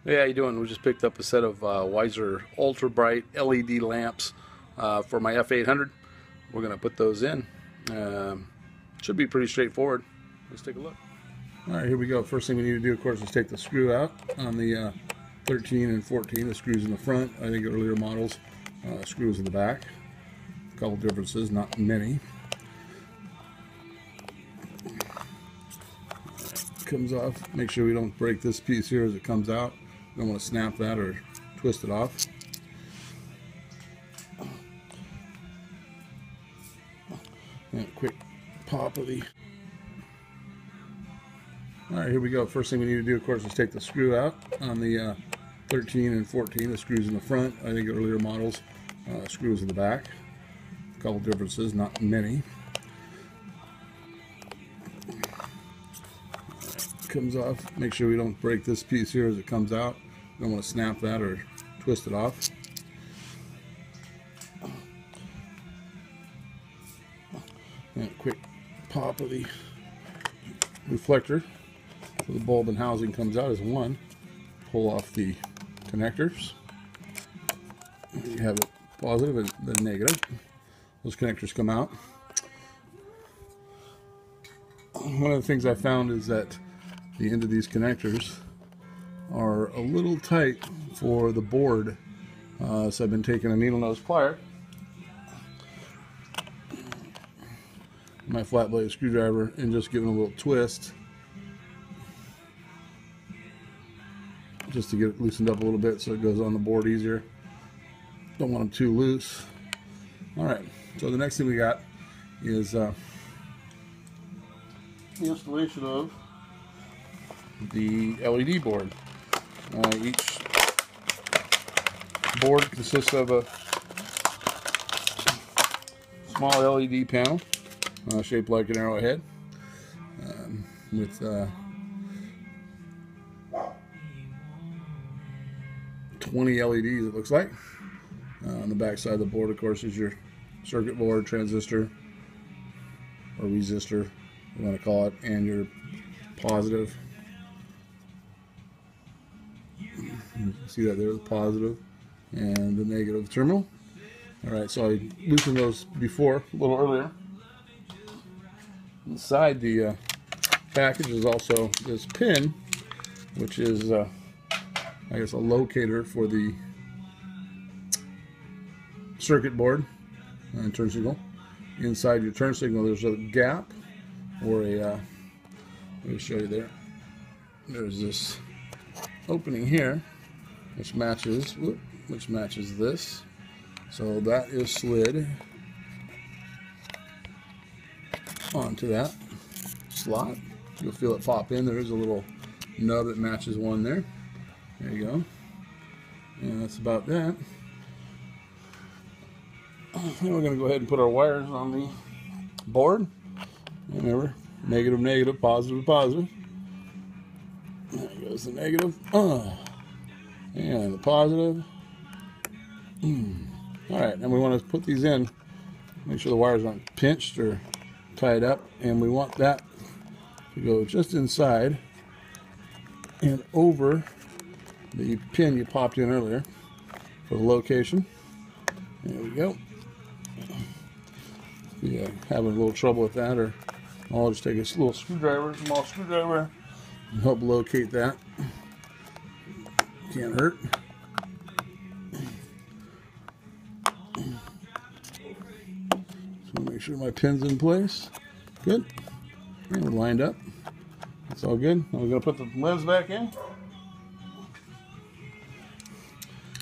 Hey, how you doing? We just picked up a set of Weiser ultra bright LED lamps for my F800. We're going to put those in. Should be pretty straightforward. Let's take a look. All right, here we go. First thing we need to do, of course, is take the screw out on the 13 and 14. The screws in the front. I think earlier models, screws in the back. A couple differences, not many. Comes off. Make sure we don't break this piece here as it comes out. Don't want to snap that or twist it off. And a quick pop of the... Alright, here we go. First thing we need to do, of course, is take the screw out on the 13 and 14. The screws in the front. I think earlier models, screws in the back. A couple differences, not many. Comes off. Make sure we don't break this piece here as it comes out. Don't want to snap that or twist it off. And a quick pop of the reflector so the bulb and housing comes out as one. Pull off the connectors. You have it positive and the negative. Those connectors come out. One of the things I found is that the end of these connectors are a little tight for the board, so I've been taking a needle nose plier, my flat blade screwdriver, and just giving a little twist just to get it loosened up a little bit so it goes on the board easier. Don't want them too loose. Alright, so the next thing we got is the installation of the LED board. Each board consists of a small LED panel shaped like an arrowhead with 20 LEDs, it looks like. On the back side of the board, of course, is your circuit board, transistor, or resistor, you want to call it, and your positive. You see that there, the positive and the negative terminal. Alright, so I loosened those before, a little earlier. Inside the package is also this pin, which is, I guess, a locator for the circuit board and turn signal. Inside your turn signal, there's a gap, or a, let me show you there. There's this opening here, which matches this. So that is slid onto that slot. You'll feel it pop in. There is a little nub that matches one there. There you go. And that's about that. Then we're going to go ahead and put our wires on the board. Remember, negative, negative, positive, positive. There goes the negative. And the positive. Alright, and we want to put these in. Make sure the wires aren't pinched or tied up. And we want that to go just inside and over the pin you popped in earlier for the location. There we go. If you're having a little trouble with that, or I'll just take a little screwdriver, small screwdriver, and help locate that. Can't hurt. So make sure my pin's in place. Good. And we're lined up. That's all good. Now we're going to put the lids back in.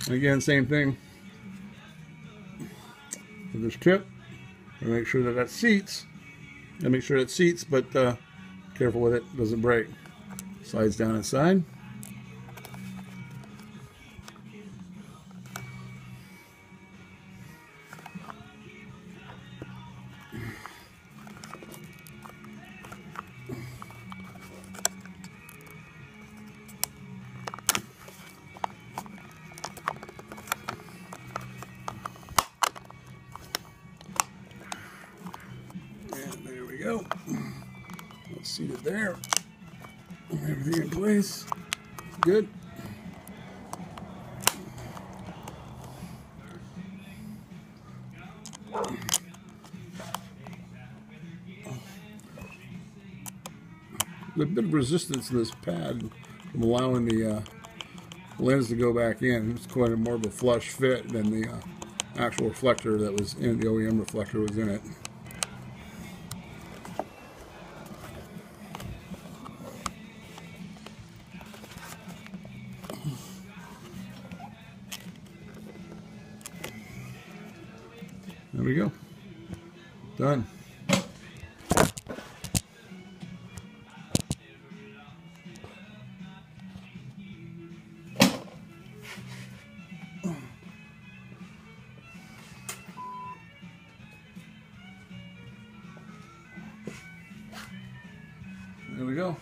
And again, same thing with this tip. And make sure that seats. And make sure it seats, but careful with it, doesn't break. Slides down inside. Go. Let's see it there. Everything in place. Good. a bit of resistance in this pad from allowing the lens to go back in. It's quite a more of a flush fit than the actual reflector that was in the OEM reflector was in it. There we go. Done. There we go.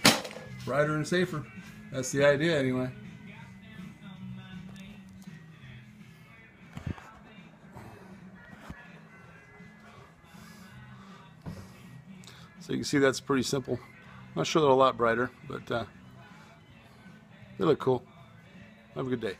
Brighter and safer. That's the idea anyway. So you can see that's pretty simple. Not sure they're a lot brighter, but they look cool. Have a good day.